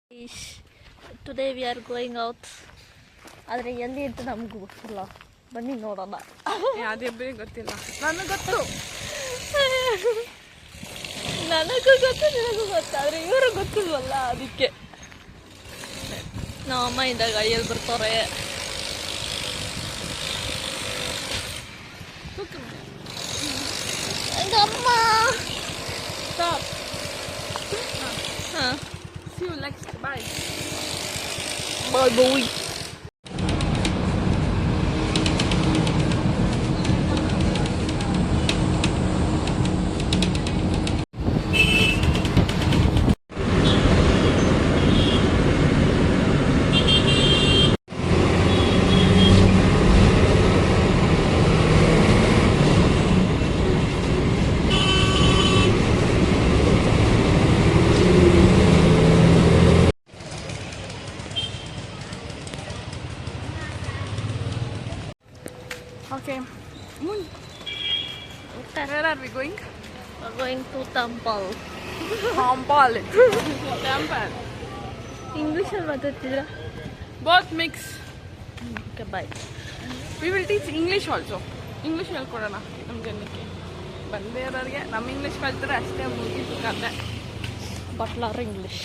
Today we are going out. ಆದರೆ ಎಲ್ಲಿ ಅಂತ ನಮಗೂ ಗೊತ್ತಿಲ್ಲ. ಬನ್ನಿ ನೋಡೋಣ. ಯಾವ್ದೇ ಗೊತ್ತಿಲ್ಲ. ನನಗೂ ಗೊತ್ತು. ನನಗೂ ಗೊತ್ತು, ನಿನಗೂ ಗೊತ್ತು. ಆದರೆ ಇವರು ಗೊತ್ತಿಲ್ವಲ್ಲ, ಅದಕ್ಕೆ ನಮ್ಮ ಅಮ್ಮ ಇಂದ ಗಾಡಿಯಲ್ಲಿ ಬರ್ತಾರೆ. ಅಮ್ಮ ಸ್ಟಾಪ್. ಹಾಂ, see you next. Bye. bye boy. Okay. Where are we going? We're going to temple. Temple. Temple. English ಅಲ್ಲಿ ಮಾತಾಡ್ತಿದ್ರ? Both mix. Okay, bye. We will teach English also. English ಹೇಳ್ಕೊಡೋಣ ನಮ್ಮ ಜನಕ್ಕೆ. ಬಂದೇ ಇರೋರಿಗೆ ನಮ್ಮ ಇಂಗ್ಲೀಷ್ ಕಲ್ತ್ರೆ ಅಷ್ಟೇ ಮುಗಿತು ಕತೆ. Butler English.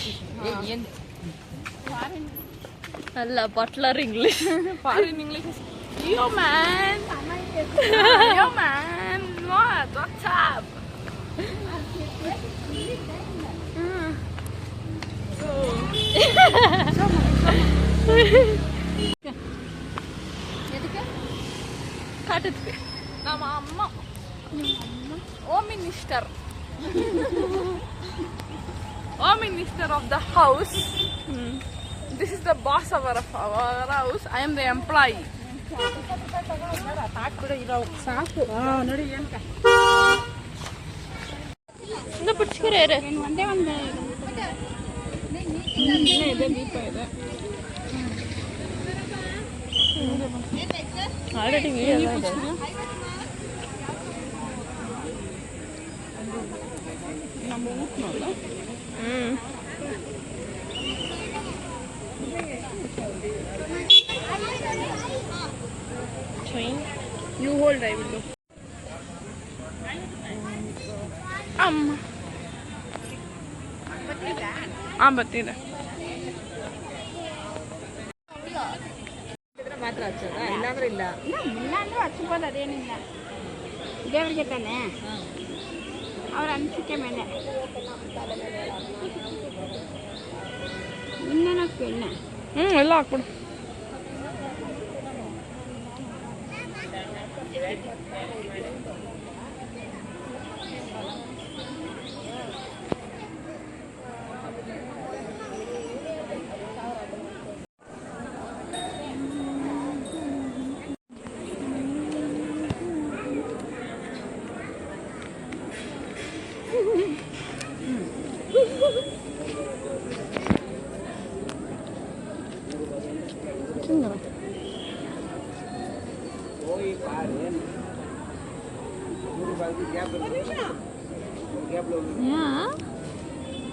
ಅಲ್ಲ, butler English. Foreign English is yo man. Yo man. What's up? ಕಾಟದ್ವಿ ನಮ್ಮ ಅಮ್ಮ home minister. Home Minister of the house. This is the boss of our house. I am the employee. ಇನ್ನು ಬಿಡ್ಸ್ಕರೆ already You hold, I will do. ಬರ್ತಿದೆ. ಮಾತ್ರ ಹಚ್ಚೋದ, ಇಲ್ಲಾಂದ್ರೆ ಇಲ್ಲ. ಇಲ್ಲಾಂದ್ರೂ ಹಚ್ಬೋದು, ಅದೇನಿಲ್ಲ. ದೇವ್ರಿಗೆ ತಾನೆ ಅವ್ರ ಅನಿಸಿಕೆ ಮೇಲೆ ಇನ್ನೇನಕ್ಕೆ ಎಣ್ಣೆ ಎಲ್ಲ ಹಾಕ್ಬಿಡು.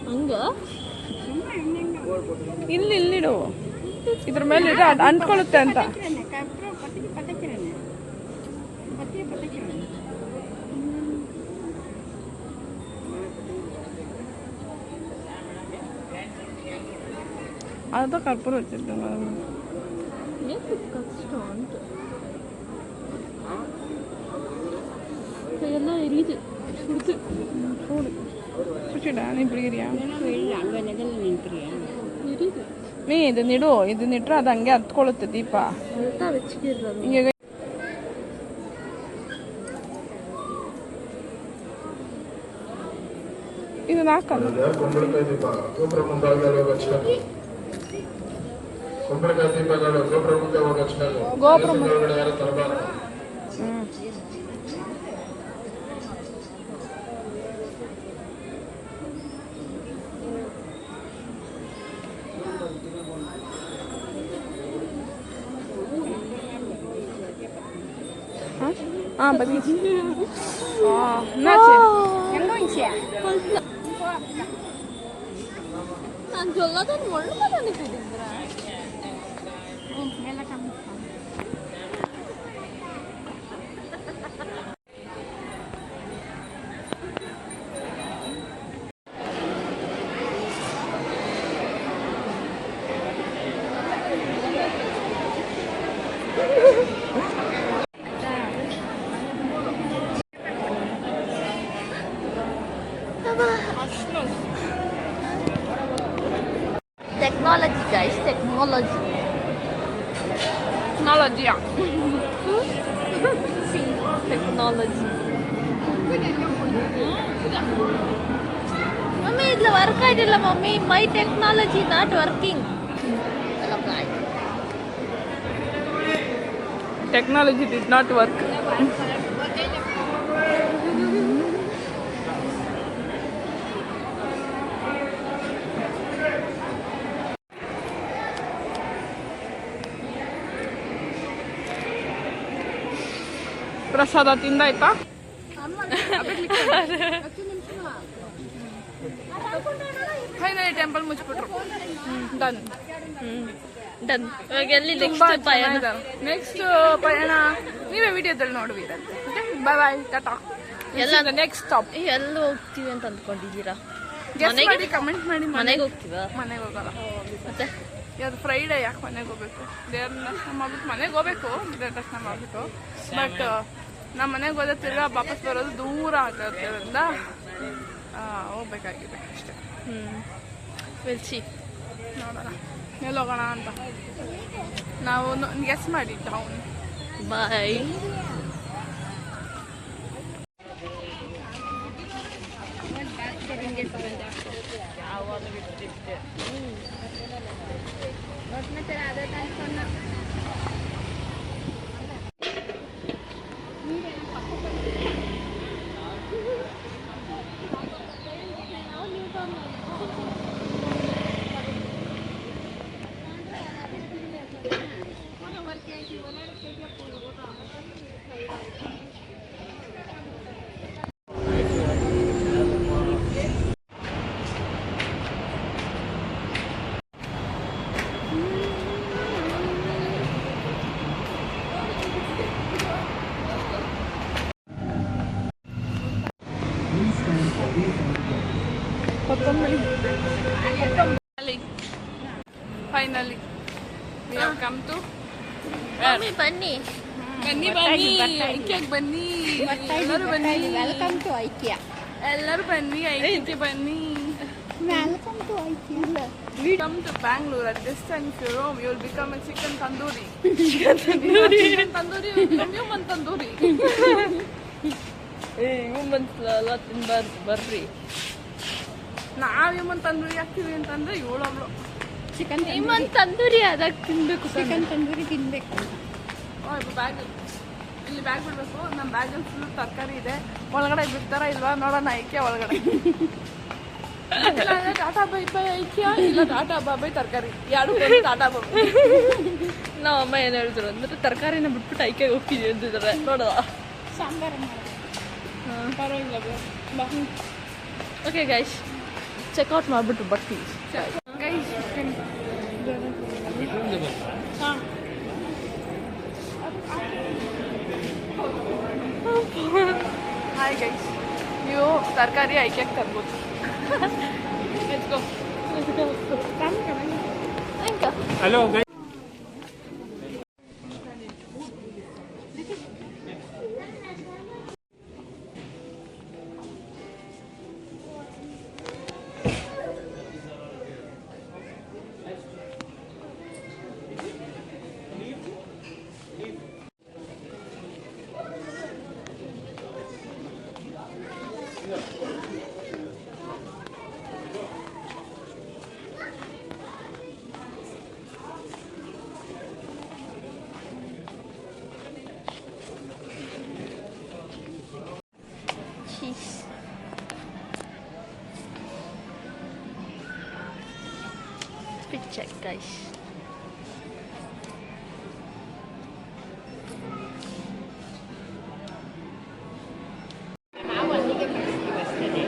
ಹಂಗ ಇಲ್ಲಿಡು, ಇದ್ರ ಮೇಲೆ ಇದ್ರೆ ಅದು ಅಂಟ್ಕೊಳ್ಳುತ್ತೆ ಅಂತ. ಅದು ಕರ್ಪೂರ ಹಚ್ಚಿದ್ದೆ ಕಷ್ಟ ಅಂತ ಎಲ್ಲ ಎಲ್ಲಿದೆ ಸುಡ್ತು ಕುಚಿಡ ನೀ ಬಿಡಿಗಿರಿಯಾ ನಿಂತ್ರಿ ನೀ ಇದನ್ನಿಡು, ಇದನ್ನಿಟ್ರೆ ಅದು ಹಂಗೆ ಹತ್ಕೊಳ್ಳುತ್ತೆ ದೀಪ. ಹಿಂಗೆ ಇದನ್ನ ಹಾಕಲ್ಲ. ಕುಂಬಳಕಾಯಿ ದೀಪ ಗೋಪುರ ಮುಂಭಾಗದಲ್ಲಿ ಹಚ್ಕೊಂಡು, ಕುಂಬಳಕಾಯಿ ದೀಪಗಳು ಗೋಪುರ ಮುಂದೆ ಹೋಗಿ ಹಚ್ಕೊಂಡು, ಗೋಪುರ ಒಳಗಡೆ ಯಾರು ತರಬಾರ್ದು. ಬನ್ನಿ. ನಾಚೆ ಹೆಂಗೋಯ್ಸಿ ನಾನು ಜೊಲ್ಲದನ್ನು ಒಳ್ಳೆ ಅನಿಸಿದ್ರೆ ಮೇಲೆ ಕಾಣಿಸ್ತಾನೆ. Technology guys, technology. ಟೆಕ್ನಾಲಜಿಯಾ ಟೆಕ್ನಾಲಜಿ ಮಮ್ಮಿ ಇದ್ಲ ವರ್ಕ್ ಆಯ್ತಿಲ್ಲ mummy. My technology not working. Technology did not work. ಪ್ರಸಾದ ತಿಂದಾಯ್ತಾ? ಫೈನಲಿ ಟೆಂಪಲ್ ಮುಚ್ಚಿಬಿಟ್ರು. Done done. ಇವಾಗ ಎಲ್ಲಿ ತುಂಬಾ ನೆಕ್ಸ್ಟ್ ಪಯಣ? ನೆಕ್ಸ್ಟ್ ಪಯಣ ನೀವೇ ವಿಡಿಯೋದಲ್ಲಿ ನೋಡುವಿರಂತೆ. ಬಾಯ್ ಬಾಯ್, ಟಾಟಾ. ಎಲ್ಲ ನೆಕ್ಸ್ಟ್ ಸ್ಟಾಪ್. ಎಲ್ಲಿ ಹೋಗ್ತೀವಿ ಅಂತ ಅಂದ್ಕೊಂಡಿದ್ದೀರಾ? ಗೆಸ್ ಮನೆಗೆ? ಮಾಡಿ ಕಮೆಂಟ್ ಮಾಡಿ. ಮನೆಗೆ ಹೋಗ್ತೀವಾ? ಮನೆಗೆ ಹೋಗಲ್ಲ. ಮತ್ತೆ ಇವತ್ತು ಫ್ರೈಡೇ, ಯಾಕೆ ಮನೆಗೆ ಹೋಗ್ಬೇಕು? ದೇವ್ರ ದರ್ಶನ ಮಾಡ್ಬಿಟ್ಟು ಮನೆಗೆ ಹೋಗ್ಬೇಕು, ದೇವ್ರ ದರ್ಶನ ಮಾಡ್ಬಿಟ್ಟು. ಬಟ್ ನಮ್ಮ ಮನೆಗೆ ಹೋದ್ರೆ ತಿರ್ಗಾ ವಾಪಸ್ ಬರೋದು ದೂರ ಆಗಿರೋದ್ರಿಂದ ಹೋಗ್ಬೇಕಾಗಿದೆ ಅಷ್ಟೇ. ವಿಲ್ಸಿ ನೋಡೋಣ ಎಲ್ಲಿ ಹೋಗೋಣ ಅಂತ. ನಾವು ಗೆಸ್ ಮಾಡಿ town. Bye. Finally come to mummy ಬನ್ನಿ. ಬನ್ನಿ ಬನ್ನಿ, ಐಕ್ಯಕ್ಕೆ ಬನ್ನಿ, ಎಲ್ಲರೂ ಬನ್ನಿ, ವೆಲ್ಕಮ್ ಟು ಐಕ್ಯ. ಎಲ್ಲರೂ ಬನ್ನಿ, ಐಕ್ಯಕ್ಕೆ ಬನ್ನಿ. ವೆಲ್ಕಮ್ ಟು ಐಕ್ಯ. Come to Bangalore. At this time, if you roam, you will become a chicken tandoori. Chicken tandoori will become human tandoori. Humans ಎಲ್ಲ ತಿನ್ಬಾರ್ದು ಬರ್ರಿ. ನಾವ್ human tandoori ಹಾಕ್ತೀವಿ ಅಂತಂದ್ರೆ ಇವಳೊಬ್ಳು ಚಿಕನ್ ಹ್ಯೂಮನ್ ತಂದೂರಿ ಆದಾಗ ತಿನ್ಬೇಕು. ಚಿಕನ್ ತಂದೂರಿ ತಿನ್ಬೇಕು. ಬ್ಯಾಗ್ ಇಲ್ಲಿ ಬ್ಯಾಗ್ ಬಿಡ್ಬೇಕು. ನಮ್ಮ ಬ್ಯಾಗಲ್ಲಿ ಫುಲ್ ತರಕಾರಿ ಇದೆ. ಒಳಗಡೆ ಬಿಡ್ತಾರ ಇಲ್ವಾ ನೋಡೋಣ. ಐಕ್ಯ ಒಳಗಡೆ ಟಾಟಾ ಬೈ ಬೈ ಐಕ್ಯ, ಇಲ್ಲ ಟಾಟಾ ಬಾಬೈ ತರಕಾರಿ, ಎರಡು ಟಾಟಾ ಬಾಬೈ. ನಮ್ಮ ಅಮ್ಮ ಏನು ಹೇಳಿದ್ರು ಅಂದ್ರೆ ತರಕಾರಿನ ಬಿಟ್ಬಿಟ್ಟು ಐಕೆಗೆ ಹೋಗ್ತೀವಿ ಅಂತಿದ್ದಾರೆ. ನೋಡ ಸಾಂಬಾರು ಪರವಾಗಿಲ್ಲ. ಓಕೆ ಗೈಸ್, ಚೆಕ್ಔಟ್ ಮಾಡಿಬಿಟ್ಟು ಬರ್ತೀವಿ. ಹಾಯ್ ಗೈಸ್, ನೀವು ತರಕಾರಿ ಐಕ್ಯಕ್ಕೆ ತರ್ಬೋದು. Let's go. Hello guys. Cheese. Spit check guys. ನಾವು ಅಲ್ಲಿಗೆ ಬರ್ತೀವಿ ಅಷ್ಟೇ.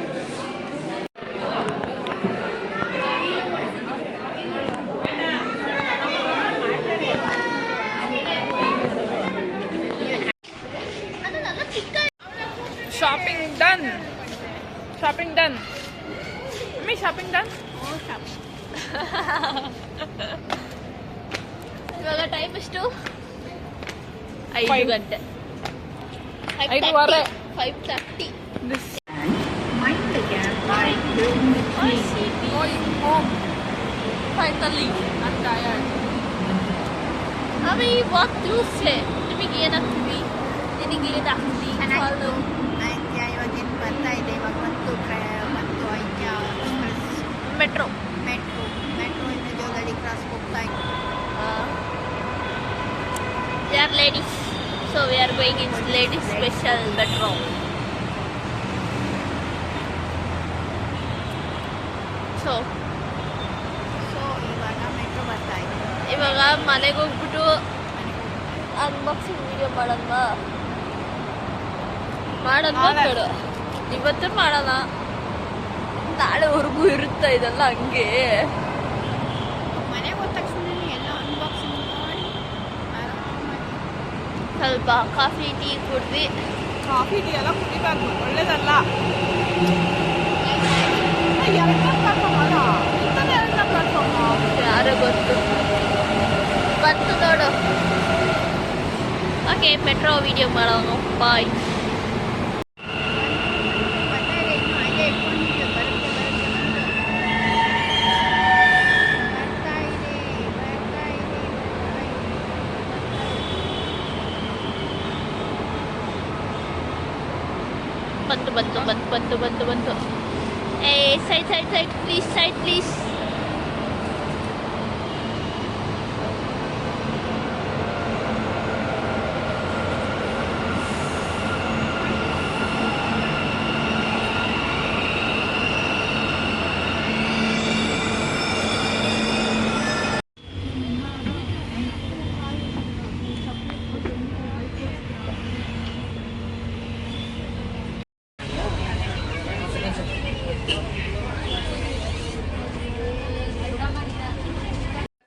Shopping done. Mummy shopping done. ಇವಾಗ ಟೈಮ್ ಎಷ್ಟು? 5 ಗಂಟೆ. 5:15. 5:30. This. Going home. Finally. I'm tired. ಅವಿ ವಾಕ್ ಟ್ಯೂಸ್ಡೇ ನಿಮಗೆ ಏನಾಗ್ತೀವಿ? ನಿನಗೆ ಏನಾಗ್ತೀವಿ? ಇವಾಗ ಬರ್ತಾ ಇದೆ. ಇವಾಗ ಮತ್ತು ಮೆಟ್ರೋ ಇಂದ ಜೋಗಳಿ ಕ್ರಾಸ್ ಹೋಗ್ತಾ ಇದೆ. We are ladies, so we are going in ladies special metro. So ಇವಾಗ ಮೆಟ್ರೋ ಬರ್ತಾ ಇದೆ. ಇವಾಗ ಮನೆಗೆ ಹೋಗ್ಬಿಟ್ಟು ಅನ್ಬಾಕ್ಸಿಂಗ್ ವಿಡಿಯೋ ಮಾಡೋಣ. ಬೇಡ ಇವತ್ತು ಮಾಡೋಣ, ನಾಳೆವರೆಗೂ ಇರುತ್ತಾ ಇದೆಲ್ಲ ಹಂಗೆ. ಮನೆಗೆ ಹೋದ ತಕ್ಷಣ ಎಲ್ಲ ಅನ್ಬಾಕ್ಸಿಂಗ್ ಮಾಡಿ ಆರಾಮಾಗಿ ಸ್ವಲ್ಪ ಕಾಫಿ ಟೀ ಕುಡ್ದು ಕಾಫಿ ಟೀ ಎಲ್ಲ ಕುಡಿಬಾರ್ದು, ಒಳ್ಳೇದಲ್ಲ. 2ನೇ ಪ್ಲಾಟ್ಫಾರ್ಮ್ ಅಲ್ಲ, 2ನೇ ಪ್ಲಾಟ್ಫಾರ್ಮ್. ಯಾರೋ ಗೊತ್ತು ಬಂತು ನೋಡು. ಓಕೆ, ಮೆಟ್ರೋ ವಿಡಿಯೋ ಮಾಡೋಣ. ಬಾಯ್. ಬರ್ತಾ ಇದೆ. ಇನ್ನು ಹಾಗೆ ಇಟ್ಕೊಂಡಿದ್ದೆ. ಬರ್ತಾ ಇದೆ. ಬಂತು. ಏ ಸೈಡ್ ಪ್ಲೀಸ್.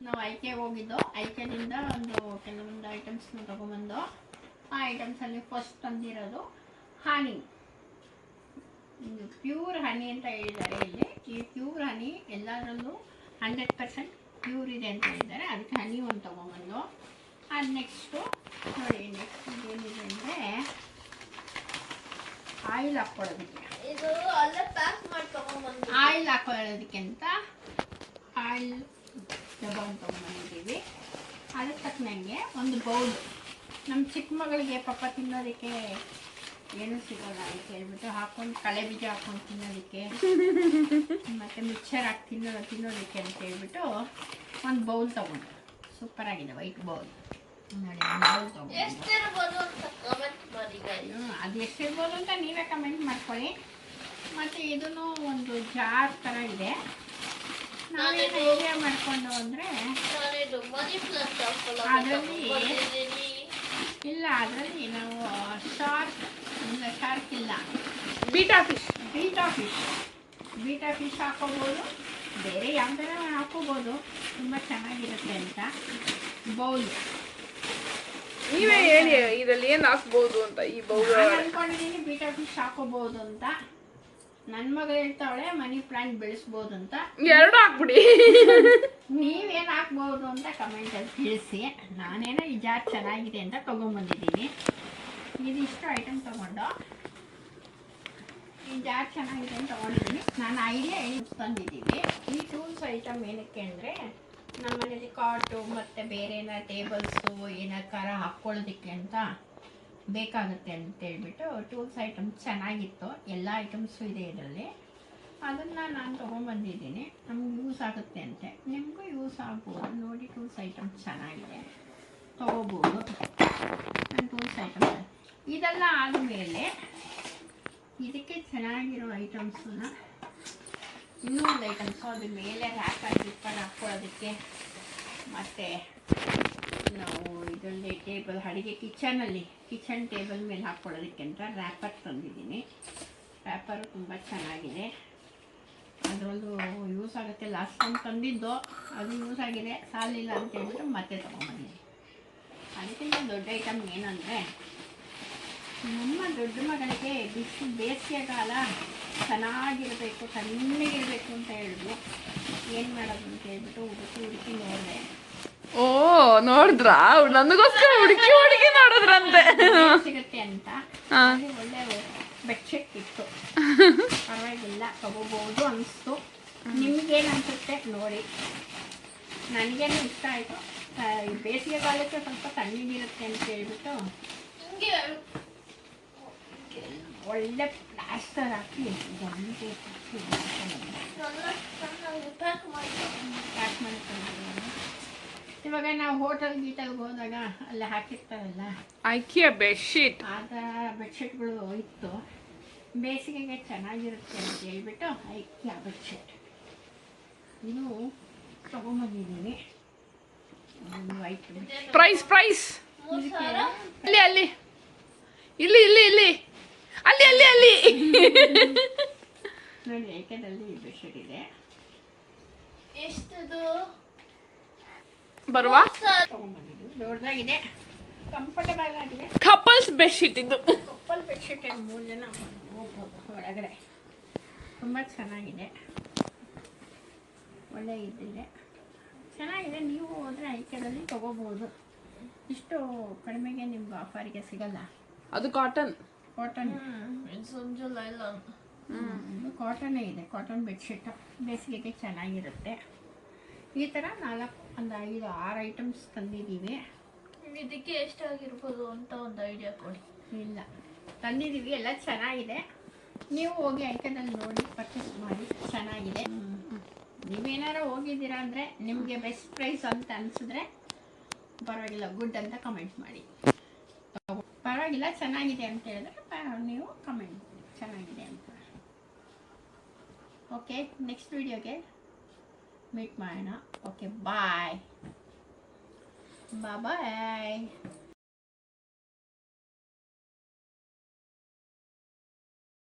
ನಾವು ಐಕೆ ಹೋಗಿದ್ದು. ಐಕೆನಿಂದ ಕೆಲವೊಂದು ಐಟಮ್ಸ್ನ ತಗೊಂಬಂದು, ಆ ಐಟಮ್ಸಲ್ಲಿ ಫಸ್ಟ್ ತಂದಿರೋದು ಹನಿ. ಪ್ಯೂರ್ ಹನಿ ಅಂತ ಹೇಳಿದ್ದಾರೆ ಇಲ್ಲಿ. ಈ ಪ್ಯೂರ್ ಹನಿ ಎಲ್ಲದರಲ್ಲೂ 100% ಪ್ಯೂರ್ ಇದೆ ಅಂತ ಹೇಳಿದ್ದಾರೆ. ಅದಕ್ಕೆ ಹನಿ ಒಂದು ತಗೊಂಬಂದು, ಅದು ನೆಕ್ಸ್ಟು ನೋಡಿ, ನೆಕ್ಸ್ಟ್ ಏನಿದೆ ಅಂದರೆ ಆಯಿಲ್ ಹಾಕ್ಕೊಳ್ಳೋದಕ್ಕೆ. ಇದು ಅಲ್ಲೇ ಪ್ಯಾಕ್ ಮಾಡಿ ತಗೊಂಡ್ಬಂದು ಆಯಿಲ್ ಹಾಕೊಳ್ಳೋದಕ್ಕೆ ಅಂತ ಆಯಿಲ್ ತೊಗೊಂಡ್ಬಂದಿದ್ದೀವಿ. ಅದಕ್ಕೆ ತಕ್ಕನಂಗೆ ಒಂದು ಬೌಲ್. ನಮ್ಮ ಚಿಕ್ಕ ಮಗಳಿಗೆ ಪಾಪ ತಿನ್ನೋದಕ್ಕೆ ಏನೂ ಸಿಗೋಲ್ಲ ಅಂತ ಹೇಳ್ಬಿಟ್ಟು ಹಾಕೊಂಡು ಕಳೆ ಬೀಜ ಹಾಕೊಂಡು ತಿನ್ನೋದಕ್ಕೆ ಮತ್ತು ಮಿಕ್ಸರ್ ಹಾಕಿ ತಿನ್ನೋದಕ್ಕೆ ಅಂತ ಹೇಳ್ಬಿಟ್ಟು ಒಂದು ಬೌಲ್ ತೊಗೊಂಡು. ಸೂಪರಾಗಿದೆ ವೈಟ್ ಬೌಲ್ ನೋಡಿ. ಬೌಲ್ ತೊಗೊಂಡು ಎಷ್ಟಿರ್ಬೋದು ಅಂತ ಕಮೆಂಟ್ ಮಾಡಿ guys. ಅದು ಎಷ್ಟಿರ್ಬೋದು ಅಂತ ನೀವೇ ಕಮೆಂಟ್ ಮಾಡ್ಕೊಳ್ಳಿ. ಮತ್ತು ಇದೂ ಒಂದು ಜಾರ್ ಥರ ಇದೆ. ನಾವೇನು ಐಡಿಯಾ ಮಾಡಿಕೊಂಡು ಅಂದರೆ ನಾನಿದು ಮನಿ ಪ್ಲಾಂಟ್ ಅದರಲ್ಲಿ ಇಲ್ಲ, ಅದರಲ್ಲಿ ನಾವು ಶಾರ್ಕ್ ಇಲ್ಲ, ಬೀಟಾ ಫಿಶ್ ಹಾಕೋಬೋದು. ಬೇರೆ ಯಾವ್ದಾರ ಹಾಕೋಬೋದು, ತುಂಬ ಚೆನ್ನಾಗಿರುತ್ತೆ ಅಂತ. ಬೌಲ್ ನೀವೇ ಹೇಳಿ ಇದರಲ್ಲಿ ಏನು ಹಾಕ್ಬೋದು ಅಂತ. ಈ ಬೌಲ್ ಅಂದ್ಕೊಂಡಿದ್ದೀನಿ ಬೀಟಾ ಫಿಶ್ ಹಾಕೋಬೋದು ಅಂತ. ನನ್ನ ಮಗ ಹೇಳ್ತಾವಳೆ ಮನಿ ಪ್ಲಾಂಟ್ ಬೆಳೆಸ್ಬೋದು ಅಂತ. 2 ಹಾಕ್ಬಿಡಿ. ನೀವೇನು ಹಾಕ್ಬೋದು ಅಂತ ಕಮೆಂಟಲ್ಲಿ ತಿಳಿಸಿ. ನಾನೇನೋ ಈ ಜಾರ್ ಚೆನ್ನಾಗಿದೆ ಅಂತ ತೊಗೊಂಬಂದಿದ್ದೀನಿ. ಇದಿಷ್ಟು ಐಟಮ್ ತೊಗೊಂಡು ಈ ಜಾರ್ ಚೆನ್ನಾಗಿದೆ ಅಂತ ತೊಗೊಂಡಿದ್ದೀನಿ. ನಾನು ಐಡಿಯಾ ಹೇಳಿ ತಂದಿದ್ದೀವಿ. ಈ ಟೂಲ್ಸ್ ಐಟಮ್ ಏನಕ್ಕೆ ಅಂದರೆ ನಮ್ಮ ಮನೇಲಿ ಕಾಟು ಮತ್ತು ಬೇರೆ ಏನಾರು ಟೇಬಲ್ಸು ಏನಾರು ಖಾರ ಹಾಕ್ಕೊಳ್ಳೋದಕ್ಕೆ ಅಂತ ಬೇಕಾಗುತ್ತೆ ಅಂತೇಳ್ಬಿಟ್ಟು ಟೂಲ್ಸ್ ಐಟಮ್ ಚೆನ್ನಾಗಿತ್ತು. ಎಲ್ಲ ಐಟಮ್ಸು ಇದೆ ಇದರಲ್ಲಿ. ಅದನ್ನು ನಾನು ತೊಗೊಂಬಂದಿದ್ದೀನಿ. ನಮ್ಗೆ ಯೂಸ್ ಆಗುತ್ತೆ ಅಂತೆ, ನಿಮಗೂ ಯೂಸ್ ಆಗ್ಬೋದು. ನೋಡಿ, ಟೂಲ್ಸ್ ಐಟಮ್ ಚೆನ್ನಾಗಿದೆ, ತೊಗೋಬೋದು. ನಾನು ಟೂಲ್ಸ್ ಐಟಮ್ ಇದೆಲ್ಲ ಆದಮೇಲೆ ಇದಕ್ಕೆ ಚೆನ್ನಾಗಿರೋ ಐಟಮ್ಸನ್ನ ಇನ್ನೊಂದು ಐಟಮ್ಸು ಅದ್ರ ಮೇಲೆ ರ್ಯಾಪರ್ ಹಾಕ್ಕೊಳ್ಳೋದಕ್ಕೆ, ಮತ್ತು ನಾವು ಇದರಲ್ಲಿ ಟೇಬಲ್ ಅಡುಗೆ ಕಿಚನ್ ಟೇಬಲ್ ಮೇಲೆ ಹಾಕ್ಕೊಳ್ಳೋದಕ್ಕೆ ಅಂತ ರ್ಯಾಪರ್ ತಂದಿದ್ದೀನಿ. ರ್ಯಾಪರು ತುಂಬ ಚೆನ್ನಾಗಿದೆ, ಅದರಲ್ಲೂ ಯೂಸ್ ಆಗುತ್ತೆ. ಲಾಸ್ಟ್ ಟೈಮ್ ತಂದಿದ್ದು ಅದು ಯೂಸ್ ಆಗಿದೆ, ಸಾಲಿಲ್ಲ ಅಂತ ಹೇಳ್ಬಿಟ್ಟು ಮತ್ತೆ ತೊಗೊಂಬಂದಿದ್ದೀನಿ. ಅದಕ್ಕಿಂತ ದೊಡ್ಡ ಐಟಮ್ ಏನಂದರೆ ನಮ್ಮ ದೊಡ್ಡ ಮಗಳಿಗೆ ಬೇಸಿಗೆಗಾಲ ಚೆನ್ನಾಗಿರಬೇಕು, ತಣ್ಣಗಿರಬೇಕು ಅಂತ ಹೇಳಿದ್ರು. ಏನು ಮಾಡೋದು ಅಂತ ಹೇಳ್ಬಿಟ್ಟು ಹುಡುಕಿ ನೋಡಿದೆ. ಓ ನೋಡಿದ್ರಾ? ನನಗೋಸ್ಕರ ಹುಡುಕಿ ನೋಡಿದ್ರಂತೆ. ಸಿಗುತ್ತೆ ಅಂತ ಅಲ್ಲಿ ಒಳ್ಳೆ ಬೆಡ್ಶೀಟ್ ಇತ್ತು. ಪರವಾಗಿಲ್ಲ, ತಗೋಬಹುದು ಅನಿಸ್ತು. ನಿಮ್ಗೇನು ಅನಿಸುತ್ತೆ ನೋಡಿ. ನನಗೇನು ಇಷ್ಟ ಆಯಿತು. ಬೇಸಿಗೆ ಕಾಲಕ್ಕೆ ಸ್ವಲ್ಪ ತಣ್ಣಗಿರುತ್ತೆ ಅಂತ ಹೇಳ್ಬಿಟ್ಟು ಒಳ್ಳೆ ಪ್ಲಾಸ್ಟರ್ ಹಾಕಿ ಪ್ಯಾಕ್ ಮಾಡ್ಕೊಂಡು ಇವಾಗ ನಾವು ಹೋಟೆಲ್ ಗೀಟಲ್ಗೆ ಹೋದಾಗ ಅಲ್ಲಿ ಹಾಕಿರ್ತಾರಲ್ಲ ಐಕಿಯಾ ಬೆಡ್ಶೀಟ್, ಆ ಥರ ಬೆಡ್ಶೀಟ್ಗಳು ಇತ್ತು. ಬೇಸಿಗೆಗೆ ಚೆನ್ನಾಗಿರುತ್ತೆ ಅಂತ ಹೇಳ್ಬಿಟ್ಟು ಐಕಿಯಾ ಬೆಡ್ಶೀಟ್ ಇದು ತೊಗೊಂಬಂದಿದ್ದೀನಿ. ವೈಟ್ ಪ್ರೈಸ್ ಅಲ್ಲಿ ಅಲ್ಲಿ ಇಲ್ಲಿ ಇಲ್ಲಿ ಇಲ್ಲಿ ಅಲ್ಲಿ ಅಲ್ಲಿ ಅಲ್ಲಿ ನೋಡಿ, ಐಕ್ಯದಲ್ಲಿ ಬೆಡ್ಶೀಟ್ ಇದೆ. ಎಷ್ಟದು ಬರುವ ತೊಗೊಂಬಂದಿದ್ದು ದೊಡ್ಡದಾಗಿದೆ, ಕಂಫರ್ಟಬಲ್ ಆಗಿದೆ. ಕಪಲ್ಸ್ ಬೆಡ್ಶೀಟ್ ಇದು. ಕಪ್ಪಲ್ ಬೆಡ್ಶೀಟ್ 3 ಜನ ಹೋಗ್ಬೋದು ಒಳಗಡೆ. ತುಂಬ ಚೆನ್ನಾಗಿದೆ, ಒಳ್ಳೆ ಇದಿದೆ, ಚೆನ್ನಾಗಿದೆ. ನೀವು ಹೋದರೆ ಐಕ್ಯದಲ್ಲಿ ತೊಗೋಬೋದು. ಇಷ್ಟು ಕಡಿಮೆಗೆ ನಿಮ್ಗೆ ಆಫರಿಗೆ ಸಿಗಲ್ಲ. ಅದು ಕಾಟನ್ ಸಂಜೆ ಇಲ್ಲ. ಇದು ಕಾಟನ್ನೇ ಇದೆ, ಕಾಟನ್ ಬೆಡ್ಶೀಟ್. ಬೇಸಿಗೆಗೆ ಚೆನ್ನಾಗಿರುತ್ತೆ. ಈ ಥರ 4-5-6 ಐಟಮ್ಸ್ ತಂದಿದ್ದೀವಿ. ಇದಕ್ಕೆ ಎಷ್ಟಾಗಿರ್ಬೋದು ಅಂತ ಒಂದು ಐಡಿಯಾ ಕೊಡಿ. ಇಲ್ಲ, ತಂದಿದ್ದೀವಿ, ಎಲ್ಲ ಚೆನ್ನಾಗಿದೆ. ನೀವು ಹೋಗಿ ಐಕನಲ್ಲಿ ನೋಡಿ ಪರ್ಚೇಸ್ ಮಾಡಿ, ಚೆನ್ನಾಗಿದೆ. ನೀವೇನಾರು ಹೋಗಿದ್ದೀರಾ ಅಂದರೆ ನಿಮಗೆ ಬೆಸ್ಟ್ ಪ್ರೈಸ್ ಅಂತ ಅನಿಸಿದ್ರೆ ಪರವಾಗಿಲ್ಲ, ಗುಡ್ ಅಂತ ಕಮೆಂಟ್ ಮಾಡಿ. ಪರವಾಗಿಲ್ಲ, ಚೆನ್ನಾಗಿದೆ ಅಂತ ಹೇಳಿದ್ರೆ ನೀವು ಕಮೆಂಟ್ ಮಾಡಿ ಚೆನ್ನಾಗಿದೆ ಅಂತ. ಓಕೆ, ನೆಕ್ಸ್ಟ್ ವಿಡಿಯೋಗೆ ಮೀಟ್ ಮಾಡೋಣ. ಓಕೆ, ಬಾಯ್ ಬಾಯ್.